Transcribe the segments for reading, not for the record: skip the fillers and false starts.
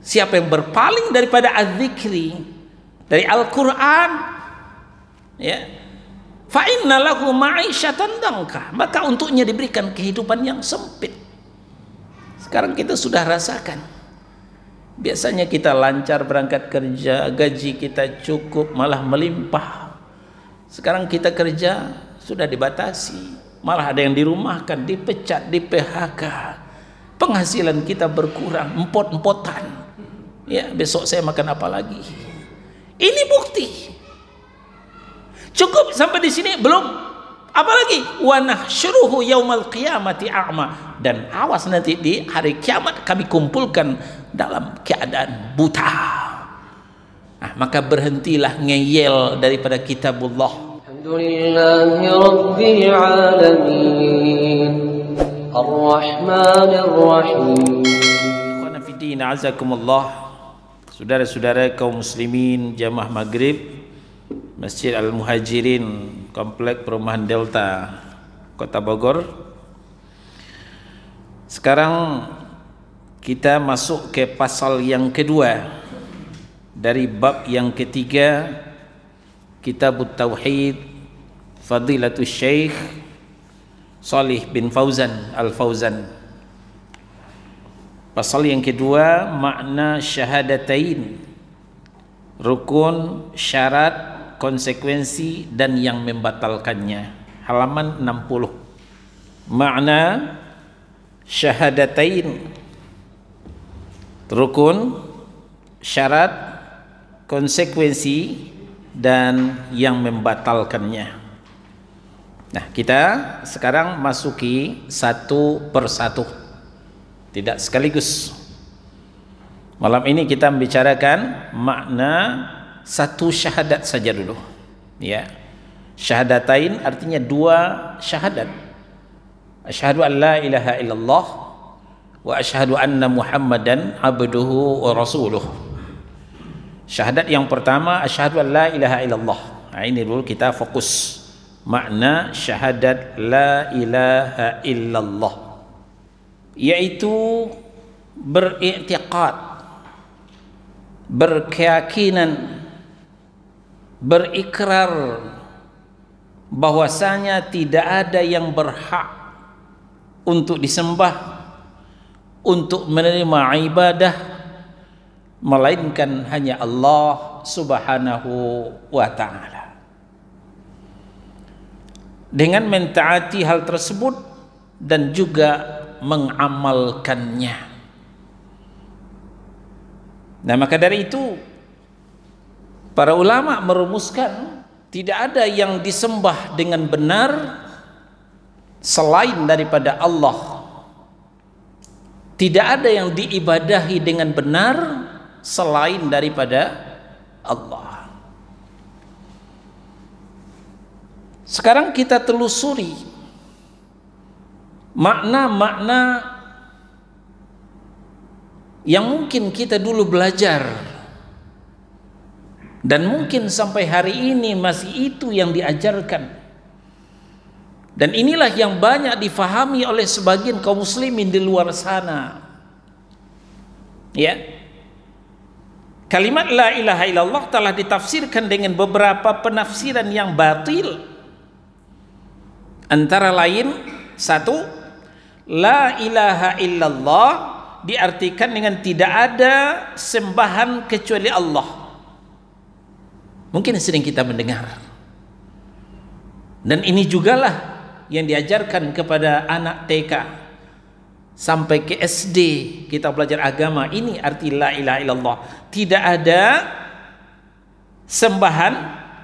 Siapa yang berpaling daripada az-zikri, dari Al-Quran, ya, fa inna lahu ma'isyatan dangka, maka untuknya diberikan kehidupan yang sempit. Sekarang kita sudah rasakan. Biasanya kita lancar berangkat kerja, gaji kita cukup, malah melimpah. Sekarang kita kerja sudah dibatasi, malah ada yang dirumahkan, dipecat, di PHK. Penghasilan kita berkurang, empot-empotan. Ya, besok saya makan apa lagi? Ini bukti. Cukup sampai di sini belum? Apalagi wa nahsyuruhu yaumal qiyamati a'ma, dan awas nanti di hari kiamat kami kumpulkan dalam keadaan buta. Nah, maka berhentilah ngeyel daripada kitabullah. Alhamdulillahi rabbil alamin arrahmanir rahim. Ikhwana fiddin, azakumullah. Saudara-saudara kaum muslimin jamaah maghrib Masjid Al-Muhajirin, Komplek Perumahan Delta, Kota Bogor. Sekarang kita masuk ke pasal yang kedua dari bab yang ketiga, Kitabut Tauhid, Fadilatul Syekh Shalih bin Fauzan Al-Fauzan. Pasal yang kedua, makna syahadatain, rukun, syarat, konsekuensi dan yang membatalkannya. Halaman 60. Makna syahadatain, rukun, syarat, konsekuensi dan yang membatalkannya. Nah, kita sekarang masuki satu persatu, tidak sekaligus. Malam ini kita membicarakan makna satu syahadat saja dulu, ya. Syahadatain artinya dua syahadat. Asyhadu an la ilaha illallah wa asyhadu anna Muhammadan abduhu wa rasuluh. Syahadat yang pertama asyhadu an la ilaha illallah. Nah, ini dulu kita fokus makna syahadat la ilaha illallah, yaitu beriktikad, berkeyakinan, berikrar bahwasanya tidak ada yang berhak untuk disembah, untuk menerima ibadah, melainkan hanya Allah Subhanahu wa ta'ala. Dengan mentaati hal tersebut dan juga mengamalkannya. Nah, maka dari itu para ulama merumuskan tidak ada yang disembah dengan benar selain daripada Allah. Tidak ada yang diibadahi dengan benar selain daripada Allah. Sekarang kita telusuri makna-makna yang mungkin kita dulu belajar dan mungkin sampai hari ini masih itu yang diajarkan, dan inilah yang banyak difahami oleh sebagian kaum muslimin di luar sana, ya. Kalimat la ilaha illallah telah ditafsirkan dengan beberapa penafsiran yang batil, antara lain satu, la ilaha illallah diartikan dengan tidak ada sembahan kecuali Allah. Mungkin sering kita mendengar, dan ini jugalah yang diajarkan kepada anak TK sampai ke SD kita belajar agama. Ini arti la ilaha illallah, tidak ada sembahan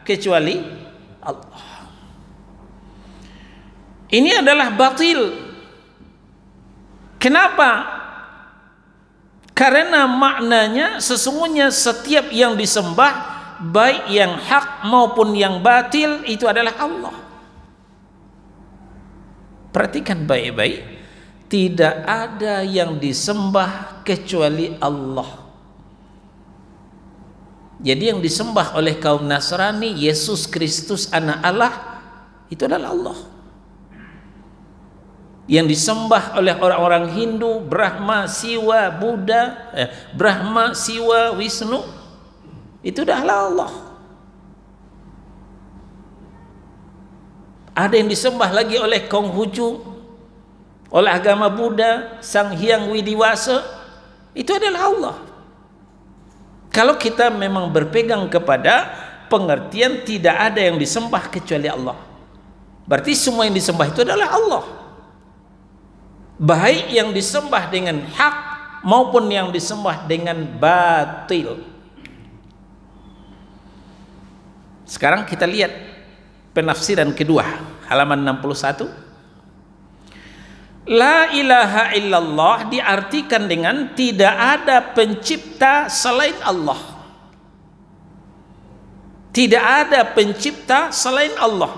kecuali Allah. Ini adalah batil. Kenapa? Karena maknanya sesungguhnya setiap yang disembah, baik yang hak maupun yang batil, itu adalah Allah. Perhatikan baik-baik, tidak ada yang disembah kecuali Allah. Jadi yang disembah oleh kaum Nasrani, Yesus Kristus anak Allah, itu adalah Allah. yang disembah oleh orang-orang Hindu, Brahma, Siwa, Buddha, Brahma, Siwa, Wisnu, itu adalah Allah. Ada yang disembah lagi oleh Konghucu, oleh agama Buddha, Sang Hyang Widiwasa, itu adalah Allah. Kalau kita memang berpegang kepada pengertian tidak ada yang disembah kecuali Allah, berarti semua yang disembah itu adalah Allah, baik yang disembah dengan hak maupun yang disembah dengan batil. Sekarang kita lihat penafsiran kedua, halaman 61. La ilaha illallah diartikan dengan tidak ada pencipta selain Allah. Tidak ada pencipta selain Allah.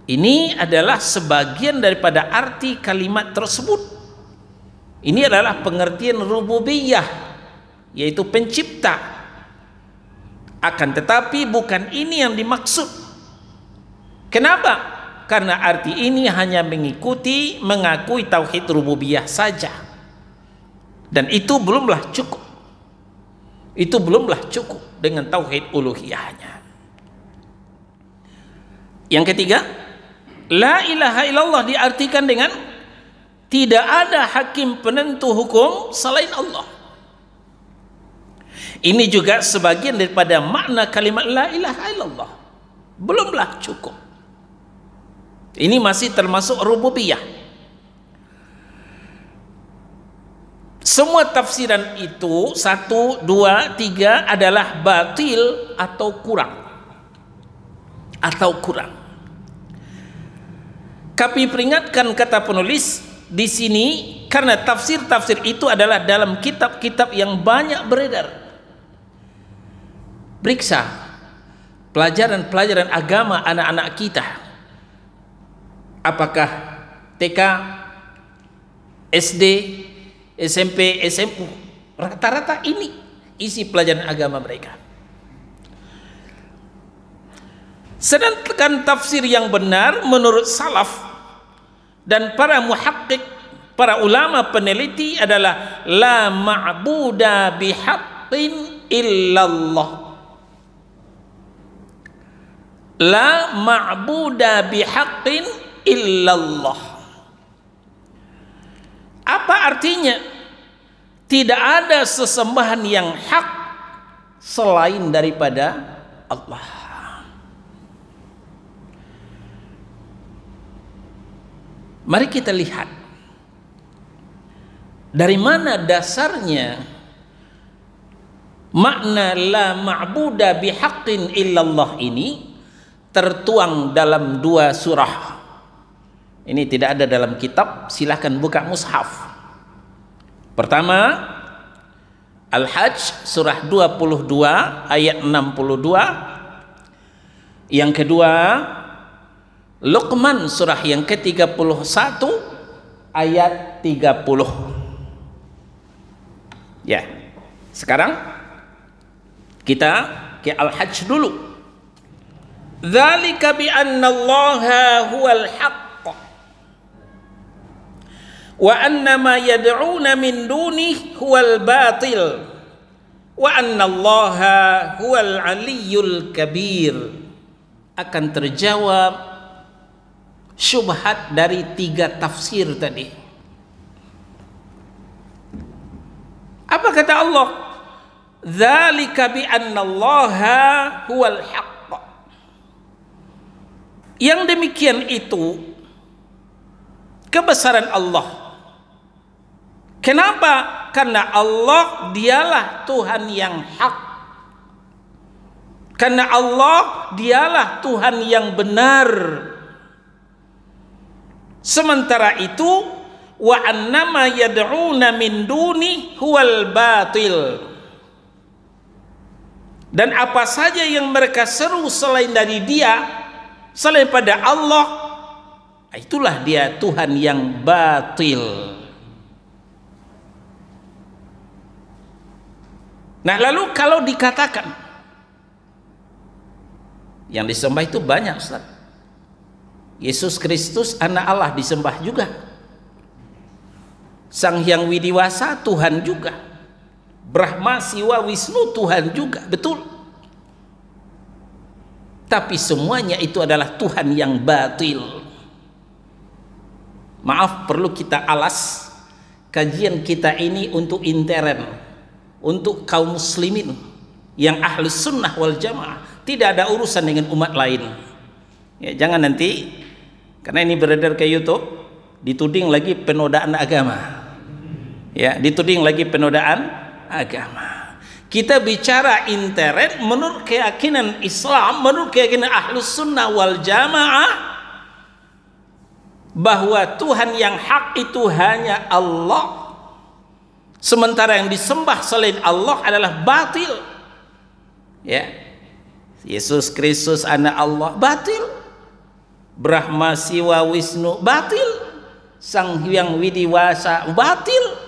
Ini adalah sebagian daripada arti kalimat tersebut. Ini adalah pengertian rububiyah, yaitu pencipta. Akan tetapi bukan ini yang dimaksud. Kenapa? Karena arti ini hanya mengakui tauhid rububiyah saja. Dan itu belumlah cukup. Itu belumlah cukup dengan tauhid uluhiyahnya. Yang ketiga, la ilaha illallah diartikan dengan tidak ada hakim penentu hukum selain Allah. Ini juga sebagian daripada makna kalimat la ilaha illallah. Belumlah cukup. Ini masih termasuk rububiyah. Semua tafsiran itu 1, 2, 3 adalah batil atau kurang. Kami peringatkan, kata penulis di sini, karena tafsir-tafsir itu adalah dalam kitab-kitab yang banyak beredar. Periksa pelajaran-pelajaran agama anak-anak kita. Apakah TK, SD, SMP, SMU, rata-rata ini isi pelajaran agama mereka. Sedangkan tafsir yang benar menurut salaf dan para muhaqqiq, para ulama peneliti adalah la ma'buda bihaqqin illallah. La ma'buda bihaqqin illallah. Apa artinya? Tidak ada sesembahan yang hak selain daripada Allah. Mari kita lihat dari mana dasarnya makna la ma'buda bihaqqin illallah ini tertuang dalam 2 surah. Ini tidak ada dalam kitab, silahkan buka mushaf. Pertama, Al-Hajj surah 22 ayat 62. Yang kedua, Luqman surah yang ke-31 ayat 30. Ya. Sekarang kita ke Al-Hajj dulu. Dzalika bi anna Allaha huwal haqq wa anna ma yad'una min dunihi huwal batil wa anna Allaha huwal aliyyul kabir. Akan terjawab syubhat dari 3 tafsir tadi. Apa kata Allah? Dzalika bi anna Allaha huwal haqq. Yang demikian itu kebesaran Allah. Kenapa? Karena Allah dialah Tuhan yang hak. Karena Allah dialah Tuhan yang benar. Sementara itu, wa annama yad'una min duni huwal batil. Dan apa saja yang mereka seru selain dari Dia, selain pada Allah, itulah dia Tuhan yang batil. Nah, lalu kalau dikatakan yang disembah itu banyak, Ustaz. Yesus Kristus anak Allah disembah juga. Sang Hyang Widiwasa Tuhan juga. Brahma, Siwa, Wisnu Tuhan juga, betul. Tapi semuanya itu adalah Tuhan yang batil. Maaf, perlu kita alas kajian kita ini untuk intern, untuk kaum muslimin yang ahlus sunnah wal jamaah, tidak ada urusan dengan umat lain. Ya, jangan nanti karena ini beredar ke YouTube dituding lagi penodaan agama. Ya, dituding lagi penodaan agama. Kita bicara intern menurut keyakinan Islam, menurut keyakinan ahlus sunnah wal jamaah, bahwa Tuhan yang hak itu hanya Allah, sementara yang disembah selain Allah adalah batil. Ya, Yesus Kristus anak Allah, batil. Brahma, Siwa, Wisnu, batil. Sang Hyang Widiwasa, batil.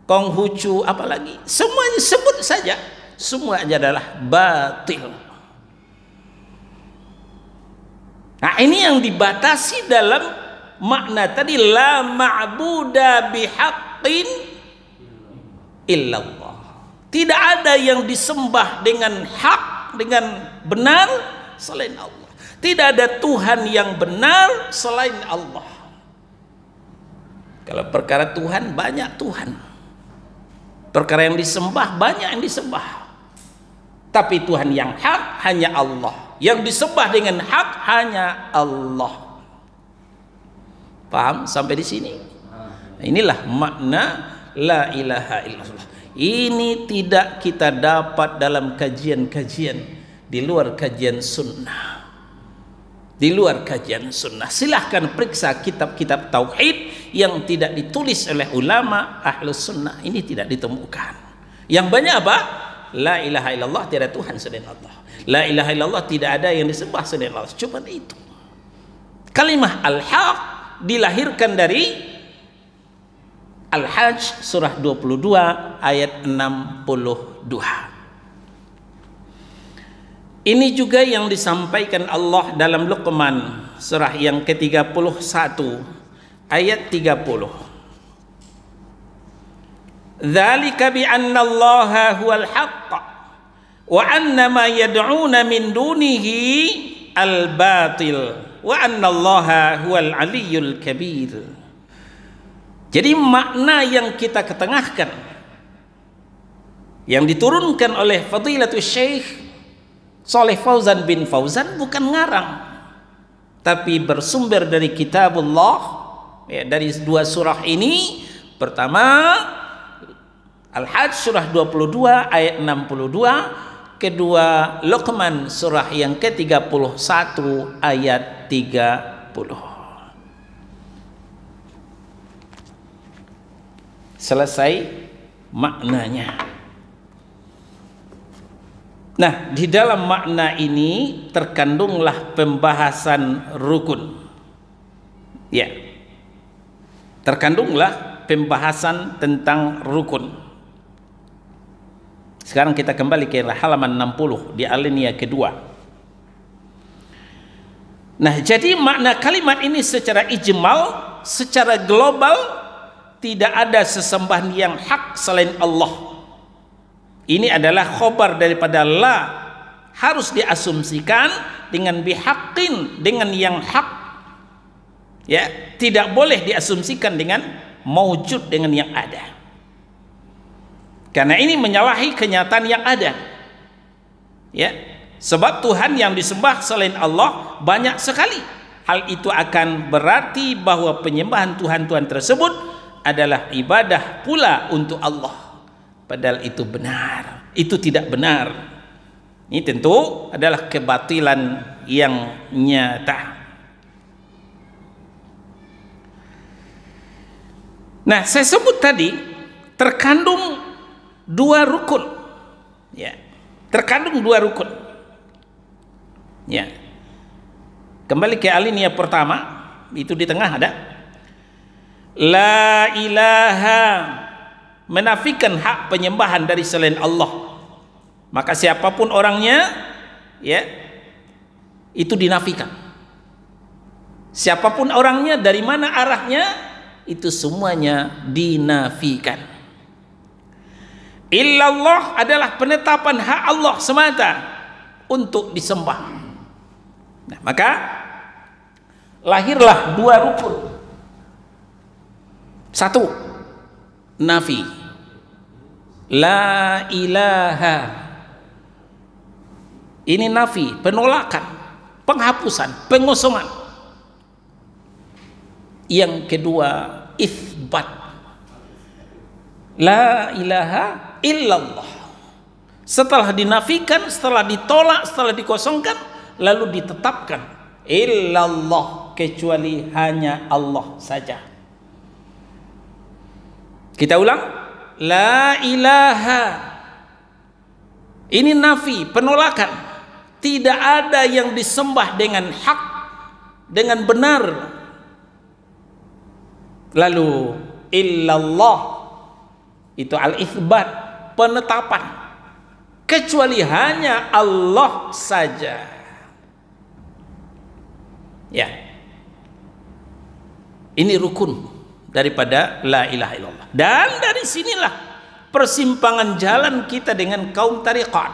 Konghucu, apalagi semuanya sebut saja, semuanya adalah batil. Nah, ini yang dibatasi dalam makna tadi, la ma'buda bihaqqin illallah. Tidak ada yang disembah dengan hak, dengan benar selain Allah. Tidak ada Tuhan yang benar selain Allah. Kalau perkara Tuhan, banyak Tuhan. Perkara yang disembah, banyak yang disembah. Tapi Tuhan yang hak hanya Allah. Yang disembah dengan hak hanya Allah. Paham sampai di sini? Inilah makna la ilaha illallah. Ini tidak kita dapat dalam kajian-kajian di luar kajian sunnah. Di luar kajian sunnah. Silahkan periksa kitab-kitab tauhid yang tidak ditulis oleh ulama ahlus sunnah. Ini tidak ditemukan. Yang banyak apa? La ilaha illallah, tiada Tuhan selain Allah. La ilaha illallah, tidak ada yang disembah selain Allah. Cuma itu. Kalimah al-haq dilahirkan dari Al-Hajj surah 22 ayat 62. Ini juga yang disampaikan Allah dalam Luqman surah yang ke-31 ayat 30. Dzalika bi anna Allaha huwal haqq wa anna ma yad'una min dunihi al-batil wa anna Allaha huwal aliyyul kabir. Jadi makna yang kita ketengahkan, yang diturunkan oleh Fadilatul Syekh Shalih Fauzan bin Fauzan, bukan ngarang, tapi bersumber dari kitabullah, ya, dari dua surah ini. Pertama Al-Hajj surah 22 ayat 62, kedua Luqman surah yang ke-31 ayat 30. Selesai maknanya. Nah, di dalam makna ini terkandunglah pembahasan rukun. Ya. Terkandunglah pembahasan tentang rukun. Sekarang kita kembali ke halaman 60 di alinea kedua. Nah, jadi makna kalimat ini secara ijmal, secara global, tidak ada sesembahan yang hak selain Allah. Ini adalah khobar daripada la, harus diasumsikan dengan bihaqqin, dengan yang hak. Ya, tidak boleh diasumsikan dengan maujud, dengan yang ada. Karena ini menyalahi kenyataan yang ada. Ya, sebab Tuhan yang disembah selain Allah banyak sekali. Hal itu akan berarti bahwa penyembahan Tuhan-Tuhan tersebut adalah ibadah pula untuk Allah. Padahal itu benar, itu tidak benar. Ini tentu adalah kebatilan yang nyata. Nah, saya sebut tadi terkandung dua rukun. Ya, terkandung dua rukun. Ya, kembali ke alinea pertama, itu di tengah ada la ilaha, menafikan hak penyembahan dari selain Allah. Maka siapapun orangnya, ya, itu dinafikan. Siapapun orangnya, dari mana arahnya, itu semuanya dinafikan. Illallah adalah penetapan hak Allah semata untuk disembah. Nah, maka lahirlah dua rukun. Satu, nafi, la ilaha. Ini nafi, penolakan, penghapusan, pengosongan. Yang kedua, itsbat, la ilaha illallah. Setelah dinafikan, setelah ditolak, setelah dikosongkan, lalu ditetapkan illallah, kecuali hanya Allah saja. Kita ulang, la ilaha. Ini nafi, penolakan. Tidak ada yang disembah dengan hak, dengan benar. Lalu illallah, itu al-itsbat, penetapan, kecuali hanya Allah saja. Ya, ini rukun daripada la ilaha illallah. Dan dari sinilah persimpangan jalan kita dengan kaum tariqat,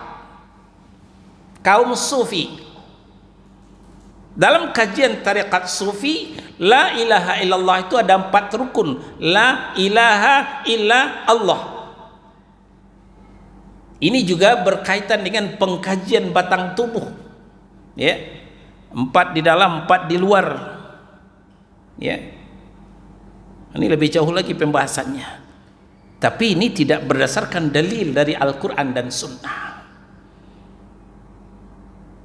kaum sufi. Dalam kajian tariqat sufi, la ilaha illallah itu ada 4 rukun. La ilaha illa Allah. Ini juga berkaitan dengan pengkajian batang tubuh, ya, 4 di dalam, 4 di luar, ya. Ini lebih jauh lagi pembahasannya, tapi ini tidak berdasarkan dalil dari Al-Quran dan Sunnah.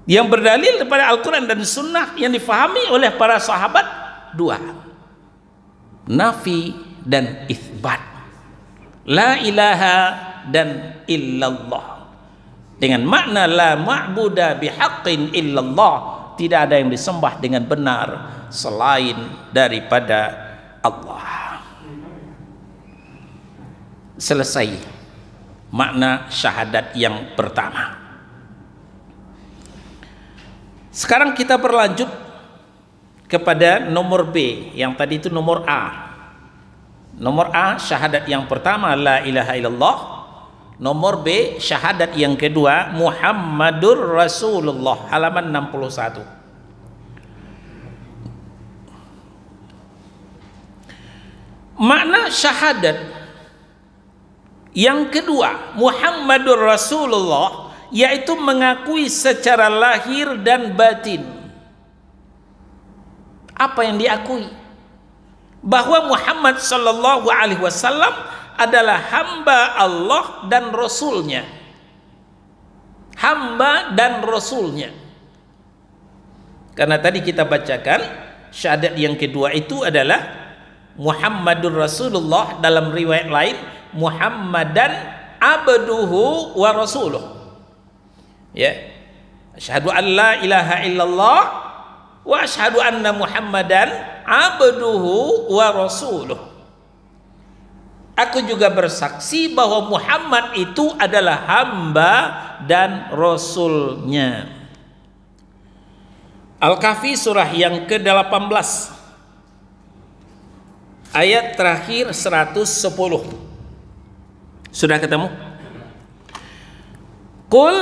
Yang berdalil daripada Al-Quran dan Sunnah yang difahami oleh para sahabat, 2, nafi dan itsbat, la ilaha dan illallah, dengan makna la ma'buda bihaqqin illallah, tidak ada yang disembah dengan benar selain daripada Allah. Selesai makna syahadat yang pertama. Sekarang kita berlanjut kepada nomor B. Yang tadi itu nomor A. Nomor A, syahadat yang pertama la ilaha illallah. Nomor B, syahadat yang kedua Muhammadur Rasulullah, halaman 61. Makna syahadat yang kedua Muhammadur Rasulullah, yaitu mengakui secara lahir dan batin. Apa yang diakui? Bahwa Muhammad sallallahu alaihi wasallam adalah hamba Allah dan Rasulnya. Hamba dan Rasulnya. Karena tadi kita bacakan syahadat yang kedua itu adalah Muhammadur Rasulullah, dalam riwayat lain Muhammadan abduhu wa rasuluh. Ya, asyhadu an la ilaha illallah wa asyhadu anna Muhammadan abduhu wa rasuluh. Aku juga bersaksi bahwa Muhammad itu adalah hamba dan rasulnya. Al-Kahfi surah yang ke-18 ayat terakhir 110. Sudah ketemu? Qul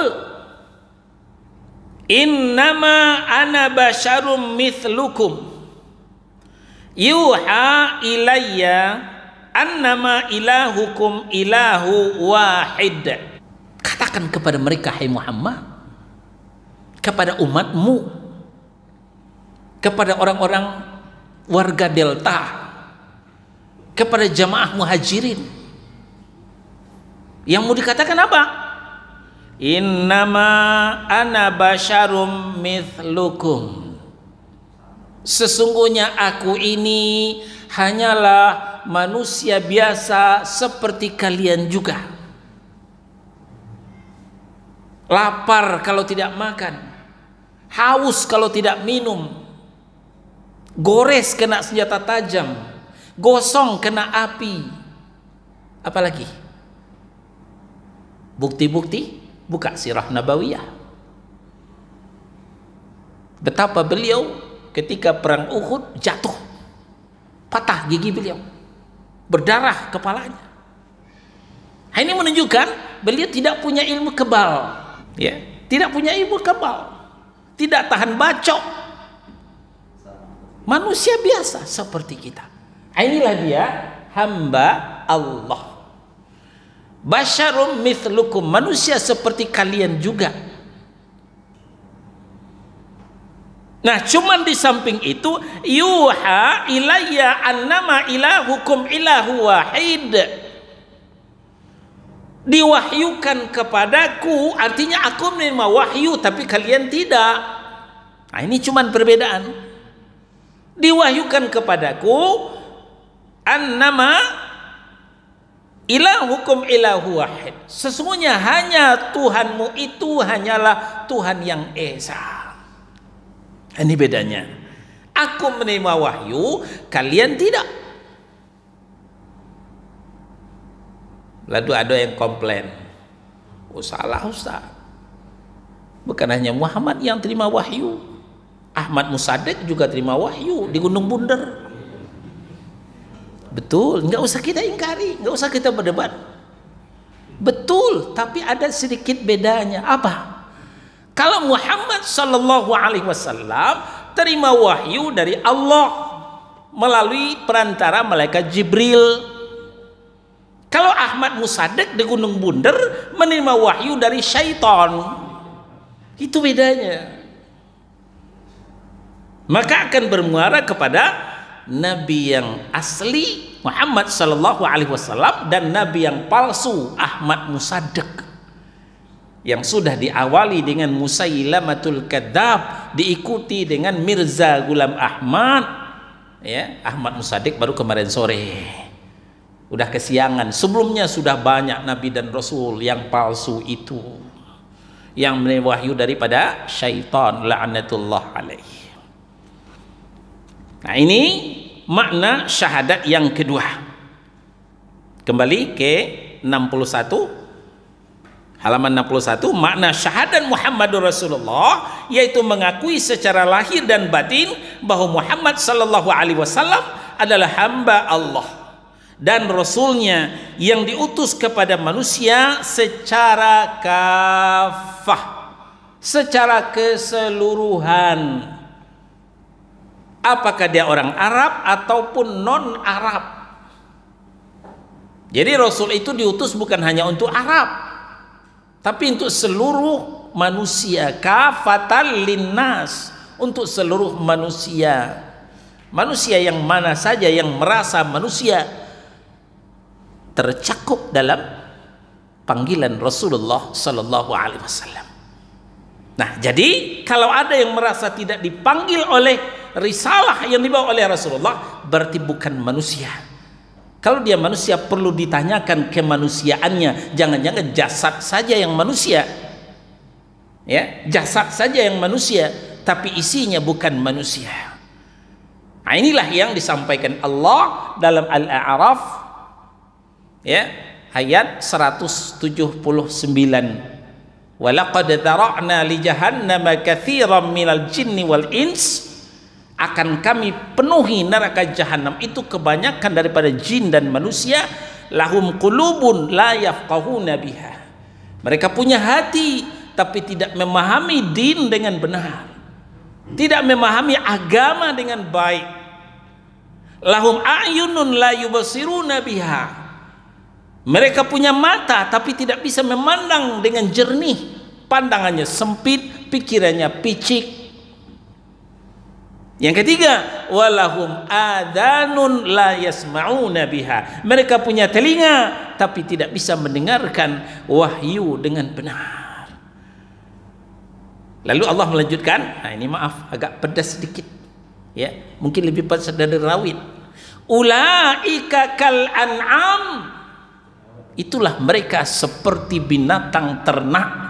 innama ana basyarum mithlukum yuha ilayya annama ilahukum ilahu wahid. Katakan kepada mereka, hai Muhammad, kepada umatmu, kepada orang-orang warga Delta, kepada jamaah muhajirin, yang mau dikatakan apa? Innama ana basyarum mithlukum, sesungguhnya aku ini hanyalah manusia biasa seperti kalian juga. Lapar kalau tidak makan, haus kalau tidak minum, gores kena senjata tajam, gosong kena api. Apalagi? Bukti-bukti, buka sirah nabawiyah. Betapa beliau ketika perang Uhud jatuh, patah gigi beliau, berdarah kepalanya. Ini menunjukkan beliau tidak punya ilmu kebal, ya, tidak punya ilmu kebal, tidak tahan bacok, manusia biasa seperti kita. Inilah dia hamba Allah. Basyarum mithlukum, manusia seperti kalian juga. Nah, cuman di samping itu yuha ilayya annama ilahukum ilahu wahid, diwahyukan kepadaku, artinya aku menerima wahyu tapi kalian tidak. Nah, ini cuman perbedaan. Diwahyukan kepadaku annama ilahukum ilahu wahid, sesungguhnya hanya Tuhanmu itu hanyalah Tuhan yang esa. Ini bedanya. Aku menerima wahyu, kalian tidak. Lalu ada yang komplain, oh salah Ustaz, bukan hanya Muhammad yang terima wahyu, Ahmad Musaddiq juga terima wahyu di Gunung Bunder. Betul, nggak usah kita ingkari, nggak usah kita berdebat. Betul, tapi ada sedikit bedanya. Apa? Kalau Muhammad Sallallahu Alaihi Wasallam terima wahyu dari Allah melalui perantara malaikat Jibril. Kalau Ahmad Musaddiq di Gunung Bunder menerima wahyu dari syaitan. Itu bedanya. Maka akan bermuara kepada Nabi yang asli Muhammad Sallallahu Alaihi Wasallam dan Nabi yang palsu Ahmad Musaddiq, yang sudah diawali dengan Musailamatul Kadzab, diikuti dengan Mirza Ghulam Ahmad, ya. Ahmad Musaddiq baru kemarin sore, udah kesiangan. Sebelumnya sudah banyak Nabi dan Rasul yang palsu itu, yang menerima wahyu daripada syaitan la'natullah alaihi. Nah, ini makna syahadat yang kedua. Kembali ke 61, halaman 61, makna syahadat Muhammadur Rasulullah yaitu mengakui secara lahir dan batin bahwa Muhammad Sallallahu Alaihi Wasallam adalah hamba Allah dan Rasulnya yang diutus kepada manusia secara kafah, secara keseluruhan. Apakah dia orang Arab ataupun non-Arab. Jadi Rasul itu diutus bukan hanya untuk Arab, tapi untuk seluruh manusia, kafatan linnas, untuk seluruh manusia. Manusia yang mana saja yang merasa manusia tercakup dalam panggilan Rasulullah Sallallahu Alaihi Wasallam. Nah, jadi kalau ada yang merasa tidak dipanggil oleh risalah yang dibawa oleh Rasulullah, berarti bukan manusia. Kalau dia manusia perlu ditanyakan kemanusiaannya. Jangan-jangan jasad saja yang manusia, ya, jasad saja yang manusia, tapi isinya bukan manusia. Nah, inilah yang disampaikan Allah dalam Al-A'raf, ya, ayat 179. Walaqad dzara'na li jahannama katsiran minal jinni wal ins, akan kami penuhi neraka jahanam itu kebanyakan daripada jin dan manusia. Lahum qulubun la yafqahuna biha, mereka punya hati tapi tidak memahami din dengan benar, tidak memahami agama dengan baik. Lahum a'yunun la yubsiruna biha, mereka punya mata tapi tidak bisa memandang dengan jernih, pandangannya sempit, pikirannya picik. Yang ketiga, walahum adanun la yasma'una biha, mereka punya telinga tapi tidak bisa mendengarkan wahyu dengan benar. Lalu Allah melanjutkan, nah ini maaf agak pedas sedikit, ya, mungkin lebih pedas dari rawit. Ulaika kal an'am, itulah mereka seperti binatang ternak.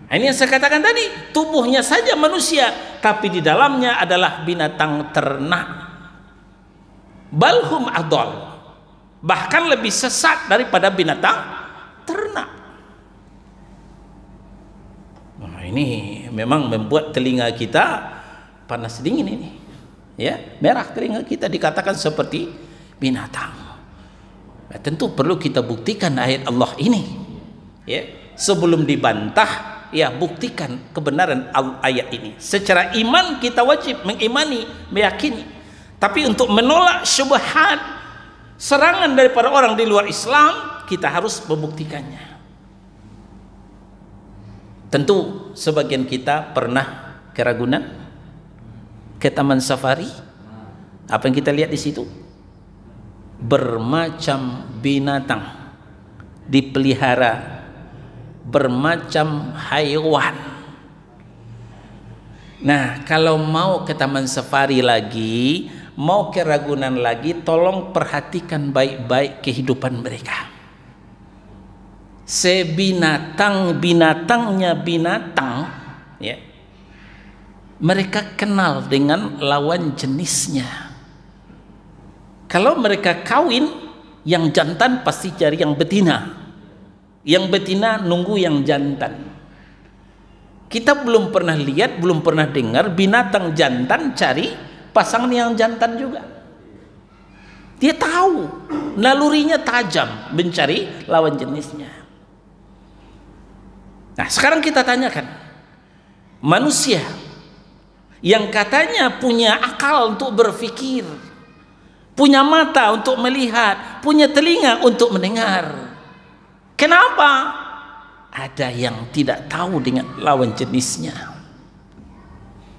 Nah, ini yang saya katakan tadi, tubuhnya saja manusia tapi di dalamnya adalah binatang ternak. Balhum adol, bahkan lebih sesat daripada binatang ternak. Nah, ini memang membuat telinga kita panas dingin ini, ya, merah telinga kita, dikatakan seperti binatang. Nah, tentu perlu kita buktikan ayat Allah ini, ya, sebelum dibantah. Ya, buktikan kebenaran ayat ini. Secara iman kita wajib mengimani, meyakini. Tapi untuk menolak syubhat, serangan daripada orang di luar Islam, kita harus membuktikannya. Tentu sebagian kita pernah ke Ragunan, ke Taman Safari. Apa yang kita lihat di situ? Bermacam binatang dipelihara, bermacam haiwan. Nah, kalau mau ke Taman Safari lagi, mau ke Ragunan lagi, tolong perhatikan baik-baik kehidupan mereka. Sebinatang-binatangnya binatang, ya, mereka kenal dengan lawan jenisnya. Kalau mereka kawin, yang jantan pasti cari yang betina, yang betina nunggu yang jantan. Kita belum pernah lihat, belum pernah dengar binatang jantan cari pasangan yang jantan juga. Dia tahu, nalurinya tajam mencari lawan jenisnya. Nah, sekarang kita tanyakan, manusia yang katanya punya akal untuk berpikir, punya mata untuk melihat, punya telinga untuk mendengar, kenapa ada yang tidak tahu dengan lawan jenisnya?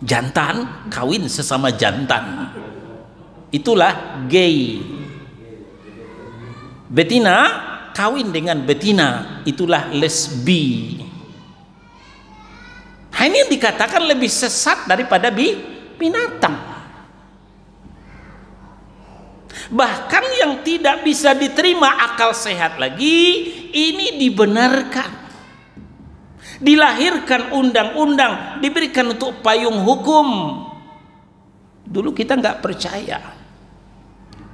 Jantan kawin sesama jantan, itulah gay. Betina kawin dengan betina, itulah lesbi. Ini yang dikatakan lebih sesat daripada binatang. Bahkan yang tidak bisa diterima akal sehat lagi, ini dibenarkan, dilahirkan undang-undang, diberikan untuk payung hukum. Dulu kita nggak percaya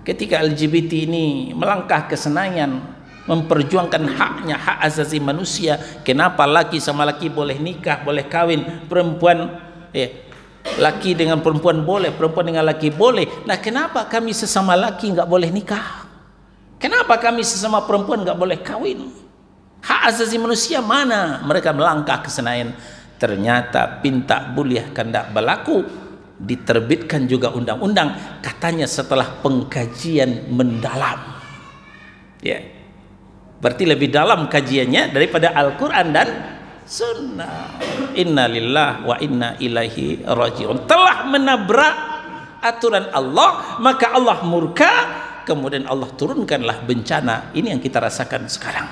ketika LGBT ini melangkah ke Senayan memperjuangkan haknya, hak asasi manusia. Kenapa laki sama laki boleh nikah, boleh kawin, perempuan laki dengan perempuan boleh, perempuan dengan laki boleh. Nah, kenapa kami sesama laki nggak boleh nikah? Kenapa kami sesama perempuan nggak boleh kawin? Hak asasi manusia mana? Mereka melangkah ke Senayan. Ternyata pinta buliah kandak berlaku, diterbitkan juga undang-undang, katanya setelah pengkajian mendalam. Ya, berarti lebih dalam kajiannya daripada Al-Quran dan Sunnah. Inna lillahi wa inna ilaihi raji'un. Telah menabrak aturan Allah, maka Allah murka, kemudian Allah turunkanlah bencana. Ini yang kita rasakan sekarang,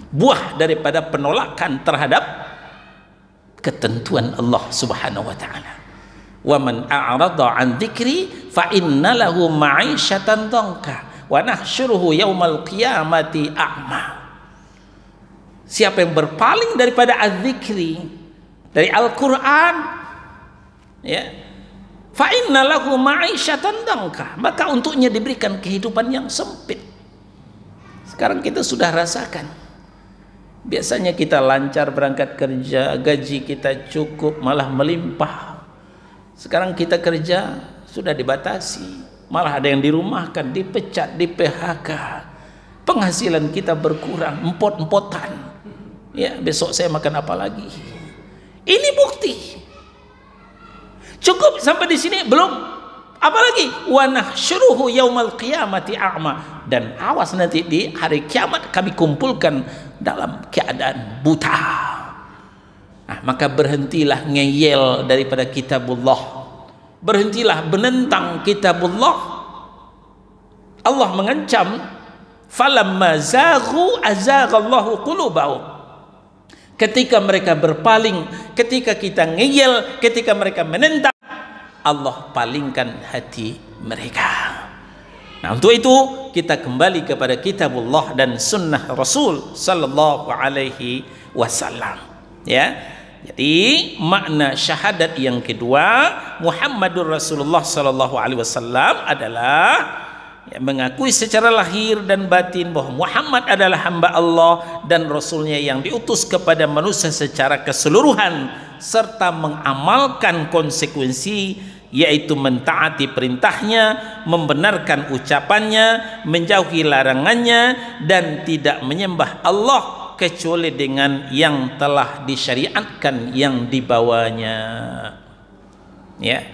buah daripada penolakan terhadap ketentuan Allah Subhanahu wa ta'ala. Wa man a'rada an dzikri fa inna lahu ma'isyatan dhanka wa nahsyuruhu yaumal qiyamati a'ma. Siapa yang berpaling daripada az-zikri, dari Al-Quran, ya, fa inna lahu ma'isyatan dhanka, maka untuknya diberikan kehidupan yang sempit. Sekarang kita sudah rasakan. Biasanya kita lancar berangkat kerja, gaji kita cukup, malah melimpah. Sekarang kita kerja sudah dibatasi, malah ada yang dirumahkan, dipecat, di PHK. Penghasilan kita berkurang, empot-empotan. Ya, besok saya makan apa lagi? Ini bukti. Cukup sampai di sini belum? Apalagi wa nahsyuruhu yaumal qiyamati a'ma, dan awas nanti di hari kiamat kami kumpulkan dalam keadaan buta. Nah, maka berhentilah ngeyel daripada kitabullah, berhentilah menentang kitabullah. Allah mengancam, falamma zaghu azaghallahu qulubahum. Ketika mereka berpaling, ketika kita ngeyel, ketika mereka menentang, Allah palingkan hati mereka. Nah, untuk itu kita kembali kepada kitabullah dan sunnah Rasul sallallahu alaihi wasallam. Ya. Jadi makna syahadat yang kedua, Muhammadur Rasulullah sallallahu alaihi wasallam adalah mengakui secara lahir dan batin bahwa Muhammad adalah hamba Allah dan Rasulnya yang diutus kepada manusia secara keseluruhan, serta mengamalkan konsekuensi yaitu mentaati perintahnya, membenarkan ucapannya, menjauhi larangannya, dan tidak menyembah Allah kecuali dengan yang telah disyariatkan yang dibawanya. Ya,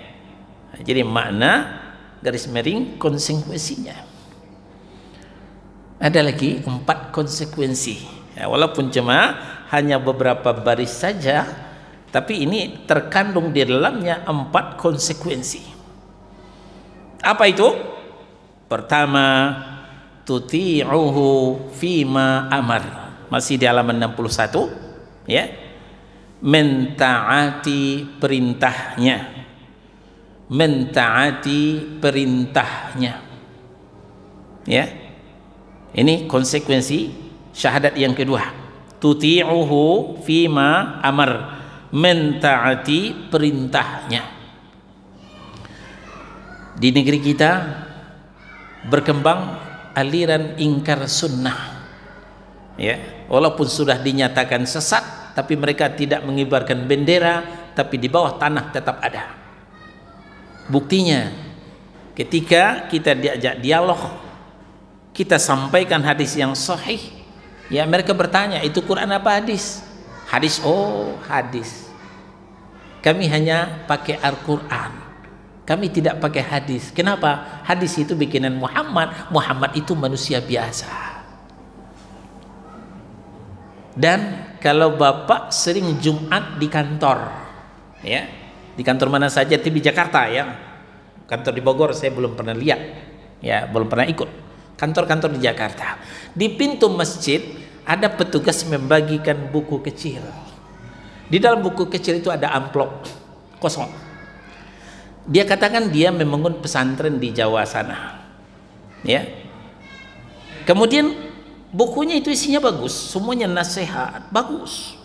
jadi makna garis miring konsekuensinya. Ada lagi 4 konsekuensi, ya, walaupun cuma hanya beberapa baris saja, tapi ini terkandung di dalamnya 4 konsekuensi. Apa itu? Pertama, tuti'uhu fima amar, masih di halaman 61, ya, mentaati perintahnya, mentaati perintahnya, ya. Ini konsekuensi syahadat yang kedua, tuti'uhu fima amar, mentaati perintahnya. Di negeri kita berkembang aliran ingkar sunnah, ya, walaupun sudah dinyatakan sesat, tapi mereka tidak mengibarkan bendera, tapi di bawah tanah tetap ada. Buktinya ketika kita diajak dialog, kita sampaikan hadis yang sahih, ya, mereka bertanya, itu Quran apa hadis? Hadis. Oh, hadis. Kami hanya pakai Al-Quran, kami tidak pakai hadis. Kenapa? Hadis itu bikinan Muhammad, Muhammad itu manusia biasa. Dan kalau Bapak sering Jumat di kantor, ya, di kantor mana saja, di Jakarta, ya, kantor di Bogor saya belum pernah lihat, ya, belum pernah ikut. Kantor-kantor di Jakarta, di pintu masjid ada petugas membagikan buku kecil. Di dalam buku kecil itu ada amplop kosong. Dia katakan dia membangun pesantren di Jawa sana, ya. Kemudian bukunya itu isinya bagus, semuanya nasihat, bagus.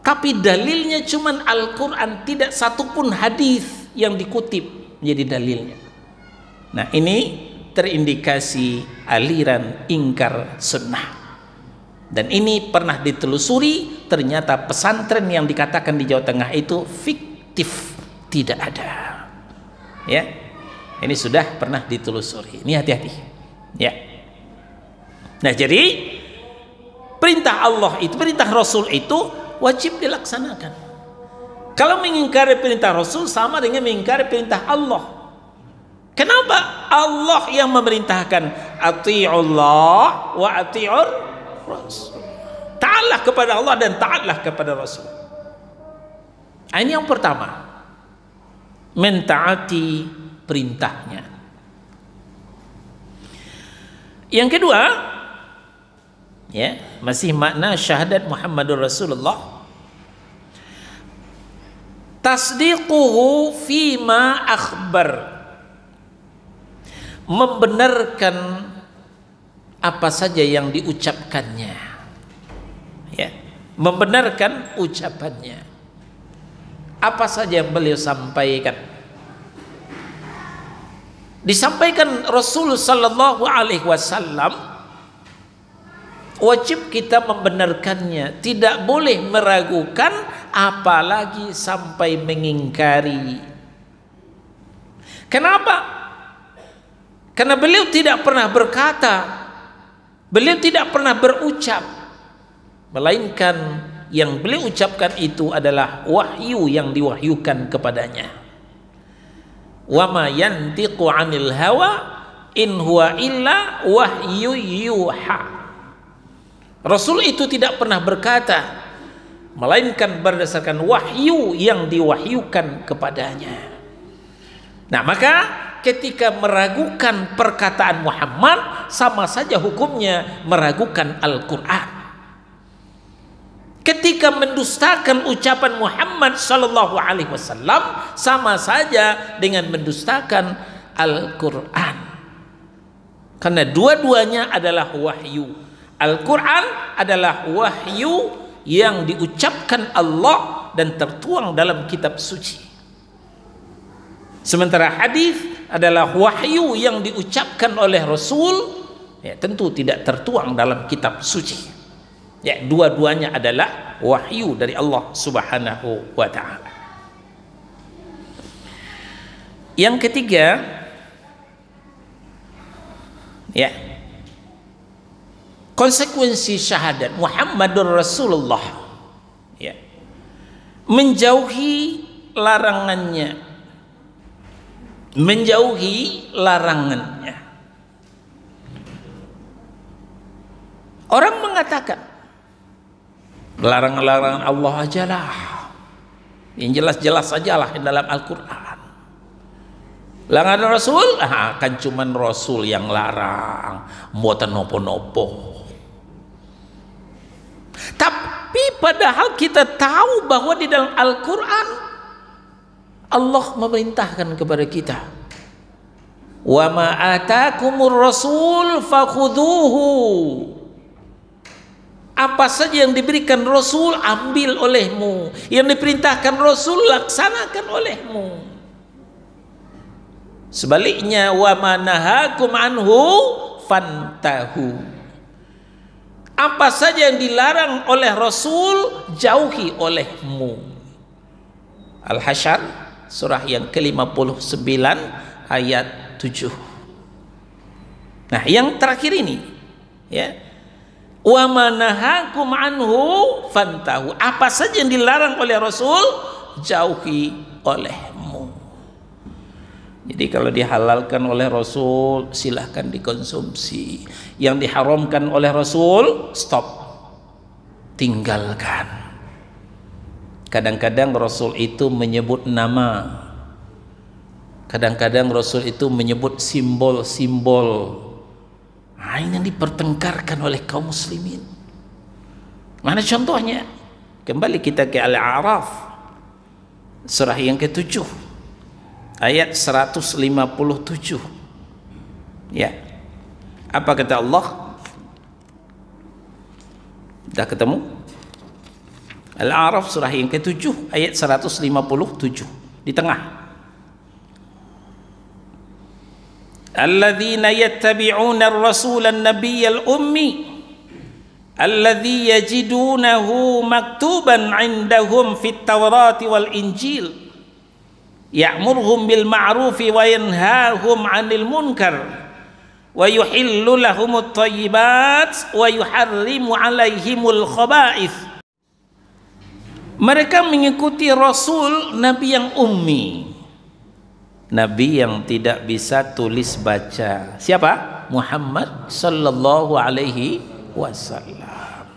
Tapi dalilnya cuman Al-Quran, tidak satupun hadis yang dikutip menjadi dalilnya. Nah, ini terindikasi aliran ingkar sunnah, dan ini pernah ditelusuri, ternyata pesantren yang dikatakan di Jawa Tengah itu fiktif, tidak ada, ya. Ini sudah pernah ditelusuri, ini hati-hati, ya. Nah, jadi perintah Allah itu, perintah Rasul itu wajib dilaksanakan. Kalau mengingkari perintah Rasul sama dengan mengingkari perintah Allah. Kenapa? Allah yang memerintahkan, ati'ullah wa ati'ur rasul. Taatlah kepada Allah dan taatlah kepada Rasul. Ini yang pertama, mentaati perintahnya. Yang kedua, ya, masih makna syahadat Muhammadur Rasulullah, tasdiquhu fima akhbar, membenarkan apa saja yang diucapkannya, ya, membenarkan ucapannya, apa saja yang beliau sampaikan. Disampaikan Rasul sallallahu alaihi wasallam, wajib kita membenarkannya, tidak boleh meragukan, apalagi sampai mengingkari. Kenapa? Karena beliau tidak pernah berkata, beliau tidak pernah berucap, melainkan yang beliau ucapkan itu adalah wahyu yang diwahyukan kepadanya. Wa ma yantiqu 'anil hawa in huwa illa wahyu yuha. Rasul itu tidak pernah berkata, melainkan berdasarkan wahyu yang diwahyukan kepadanya. Nah, maka ketika meragukan perkataan Muhammad, sama saja hukumnya meragukan Al-Quran. Ketika mendustakan ucapan Muhammad sallallahu alaihi wasallam, sama saja dengan mendustakan Al-Quran. Karena dua-duanya adalah wahyu. Al-Quran adalah wahyu yang diucapkan Allah dan tertuang dalam kitab suci. Sementara hadis adalah wahyu yang diucapkan oleh Rasul, ya, tentu tidak tertuang dalam kitab suci. Ya, dua-duanya adalah wahyu dari Allah Subhanahu wa ta'ala. Yang ketiga, ya, konsekuensi syahadat Muhammadur Rasulullah, ya, menjauhi larangannya, Orang mengatakan larangan-larangan Allah ajalah, yang jelas-jelas sajalah dalam Al-Quran. Larangan Rasul, kan cuman Rasul yang larang, mboten nopo-nopo. Tapi padahal kita tahu bahwa di dalam Al-Quran Allah memerintahkan kepada kita, wa ma atakumur rasul fakhudhuhu. Apa saja yang diberikan Rasul, ambil olehmu. Yang diperintahkan Rasul, laksanakan olehmu. Sebaliknya, wa ma nahakum anhu fantahu. Apa saja yang dilarang oleh Rasul, jauhi olehmu. Al-Hasyr, surah yang ke-59 ayat 7. Nah, yang terakhir ini, ya, wa ma nahakum anhu fantahu. Apa saja yang dilarang oleh Rasul, jauhi olehmu. Jadi kalau dihalalkan oleh Rasul, silahkan dikonsumsi. Yang diharamkan oleh Rasul, stop, tinggalkan. Kadang-kadang Rasul itu menyebut nama, kadang-kadang Rasul itu menyebut simbol-simbol. Ini yang dipertengkarkan oleh kaum muslimin. Mana contohnya? Kembali kita ke Al-A'raf, surah yang ke-7 ayat 157. Ya, apa kata Allah? Dah ketemu? Al-A'raf surah yang ke-7 ayat 157 di tengah. Alladzina yattabi'una ar-rasula an-nabiyyal ummi alladzi yajidunahu maktuban 'indahum fit tawrati wal injil ya'muruhum bil ma'rufi wa yanhahum 'anil munkar wa yuhillu lahumut thayyibat wa yuharrimu 'alaihimul khaba'ith. Mereka mengikuti Rasul Nabi yang ummi, Nabi yang tidak bisa tulis baca. Siapa? Muhammad sallallahu alaihi wasallam.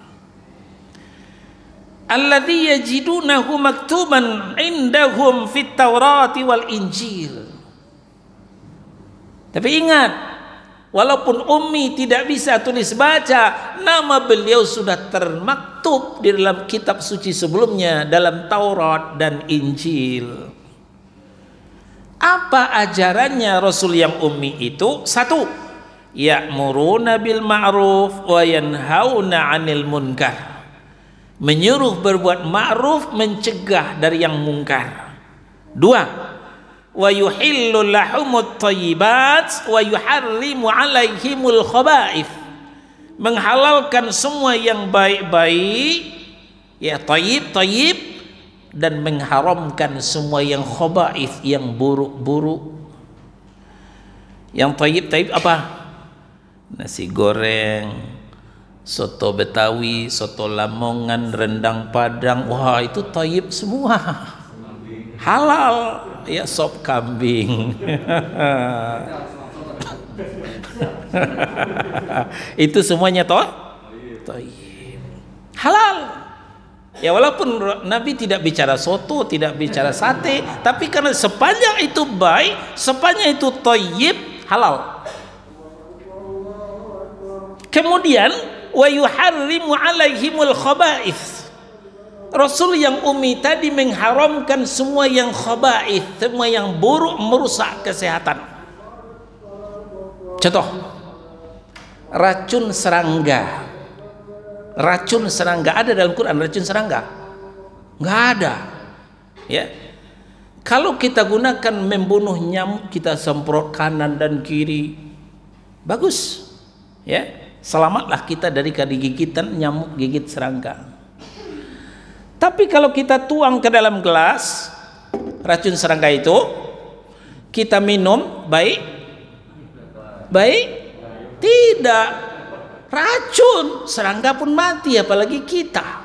Alladzi yajidunahu maktuban indahum fit Taurati wal Injil. Tapi ingat, walaupun ummi tidak bisa tulis baca, nama beliau sudah termaktub di dalam kitab suci sebelumnya, dalam Taurat dan Injil. Apa ajarannya Rasul yang ummi itu? Satu, ya'muruna bil ma'ruf wa yanhauna 'anil munkar. Menyuruh berbuat ma'ruf, mencegah dari yang mungkar. Dua, wa yuhillu lahumut thayyibat wa yuharrimu 'alaihimul khaba'ith. Menghalalkan semua yang baik-baik, ya, thayyib, dan mengharamkan semua yang khaba'ith, yang buruk-buruk. Yang thayyib apa? Nasi goreng, soto Betawi, soto Lamongan, rendang Padang. Wah, itu thayyib semua, halal. Ya, sop kambing. Itu semuanya thayyib, halal. Ya, walaupun Nabi tidak bicara soto, tidak bicara sate, tapi karena sepanjang itu baik, sepanjang itu thayyib, halal. Kemudian wa yuharrimu 'alaihimul khaba'ith. Rasul yang ummi tadi mengharamkan semua yang khaba'ith, semua yang buruk, merusak kesehatan. Contoh, racun serangga. Racun serangga ada dalam Quran? Racun serangga nggak ada, ya. Kalau kita gunakan membunuh nyamuk, kita semprot kanan dan kiri, bagus, ya, selamatlah kita dari gigitan nyamuk gigit serangga. Tapi kalau kita tuang ke dalam gelas racun serangga itu, kita minum baik? Baik? Tidak. Racun, serangga pun mati, apalagi kita.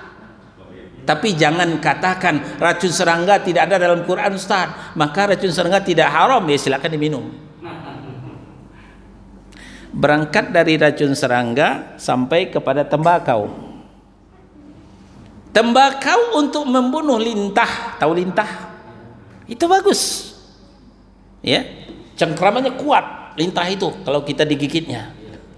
Tapi jangan katakan racun serangga tidak ada dalam Quran, Ustaz, maka racun serangga tidak haram, ya silakan diminum. Berangkat dari racun serangga sampai kepada tembakau. Tembakau untuk membunuh lintah, tahu lintah? Itu bagus. Ya, cengkramannya kuat lintah itu kalau kita digigitnya.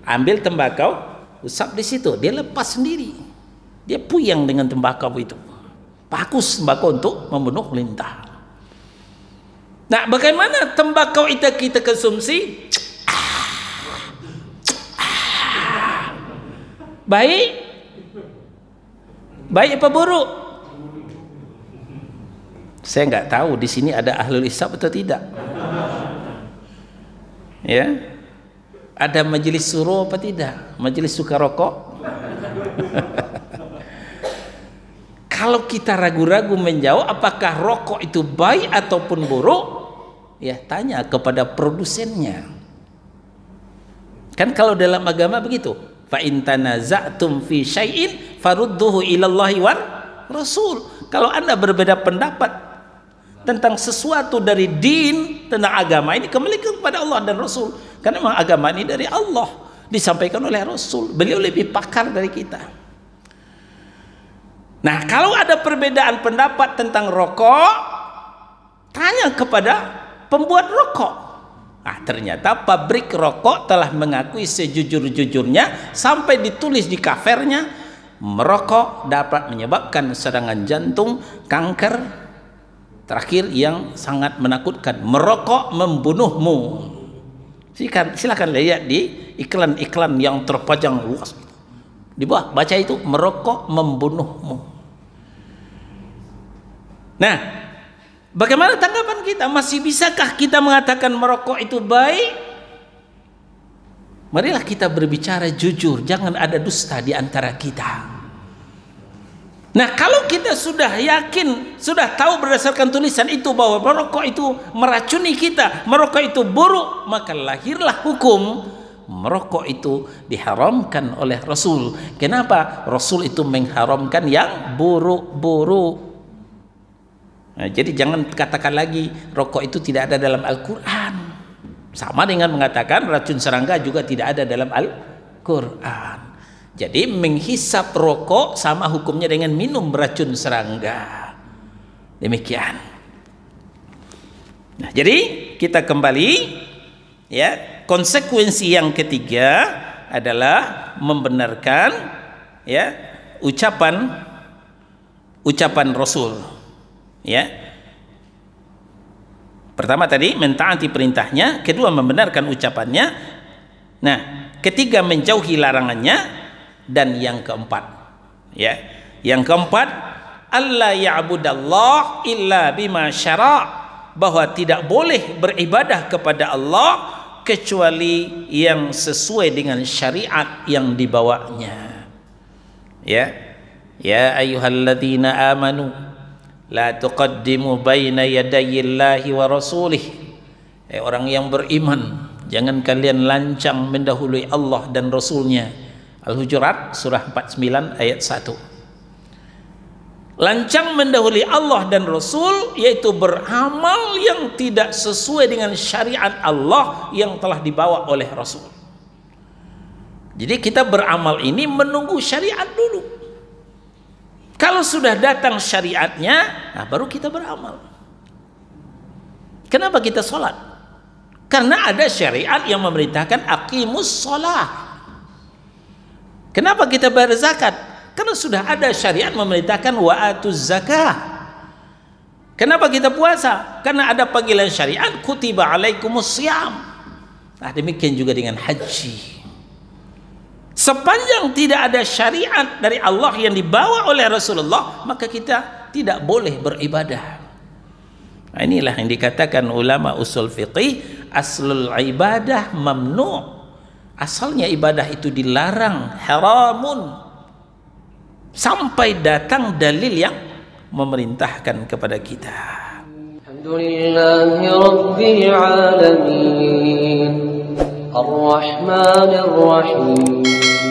Ambil tembakau, usap di situ, dia lepas sendiri. Dia puyeng dengan tembakau itu. Bagus tembakau untuk membunuh lintah. Nah, bagaimana tembakau itu kita konsumsi? Baik? Baik apa buruk? Saya nggak tahu di sini ada ahlul hisab atau tidak. Ya, ada majelis suruh apa tidak? Majelis suka rokok? Kalau kita ragu-ragu menjawab apakah rokok itu baik ataupun buruk, ya tanya kepada produsennya. Kan kalau dalam agama begitu, fa in tanaza'tum fi syai'in farudduhu ilallahi war rasul. Kalau Anda berbeda pendapat tentang sesuatu dari din, tentang agama ini, kembalikan kepada Allah dan Rasul, karena memang agama ini dari Allah, disampaikan oleh Rasul. Beliau lebih pakar dari kita. Nah, kalau ada perbedaan pendapat tentang rokok, tanya kepada pembuat rokok. Nah, ternyata pabrik rokok telah mengakui sejujur-jujurnya, sampai ditulis di covernya, merokok dapat menyebabkan serangan jantung, kanker. Terakhir yang sangat menakutkan, merokok membunuhmu. Silakan lihat di iklan-iklan yang terpajang luas. Di bawah baca itu, merokok membunuhmu. Nah, bagaimana tanggapan kita? Masih bisakah kita mengatakan merokok itu baik? Marilah kita berbicara jujur, jangan ada dusta di antara kita. Nah, kalau kita sudah yakin, sudah tahu berdasarkan tulisan itu bahwa merokok itu meracuni kita, merokok itu buruk, maka lahirlah hukum merokok itu diharamkan oleh Rasul. Kenapa? Rasul itu mengharamkan yang buruk-buruk. Nah, jadi jangan katakan lagi rokok itu tidak ada dalam Al-Quran. Sama dengan mengatakan racun serangga juga tidak ada dalam Al-Quran. Jadi menghisap rokok sama hukumnya dengan minum racun serangga. Demikian. Nah, jadi kita kembali, ya, konsekuensi yang ketiga adalah membenarkan, ya, ucapan Rasul. Ya. Pertama tadi mentaati perintahnya, kedua membenarkan ucapannya. Nah, ketiga menjauhi larangannya. Dan yang keempat, ya, yang keempat, alla ya'budallah illa bima syara', bahwa tidak boleh beribadah kepada Allah kecuali yang sesuai dengan syariat yang dibawanya. Ya, ya ayyuhalladzina amanu la tuqaddimu baina yadayillahi wa rasulih. Orang yang beriman, jangan kalian lancang mendahului Allah dan Rasulnya. Al-Hujurat surah 49 ayat 1. Lancang mendahului Allah dan Rasul, yaitu beramal yang tidak sesuai dengan syariat Allah yang telah dibawa oleh Rasul. Jadi kita beramal ini menunggu syariat dulu. Kalau sudah datang syariatnya, nah baru kita beramal. Kenapa kita sholat? Karena ada syariat yang memerintahkan aqimus sholah. Kenapa kita bayar zakat? Karena sudah ada syariat memerintahkan wa'atuz zakah. Kenapa kita puasa? Karena ada panggilan syariat kutiba alaikumus syiyam. Nah, demikian juga dengan haji. Sepanjang tidak ada syariat dari Allah yang dibawa oleh Rasulullah, maka kita tidak boleh beribadah. Nah, inilah yang dikatakan ulama usul fiqih, aslul ibadah mamnu'. Asalnya ibadah itu dilarang, haramun, sampai datang dalil yang memerintahkan kepada kita. Alhamdulillahi Rabbil Alamin Ar-Rahmanir Rahim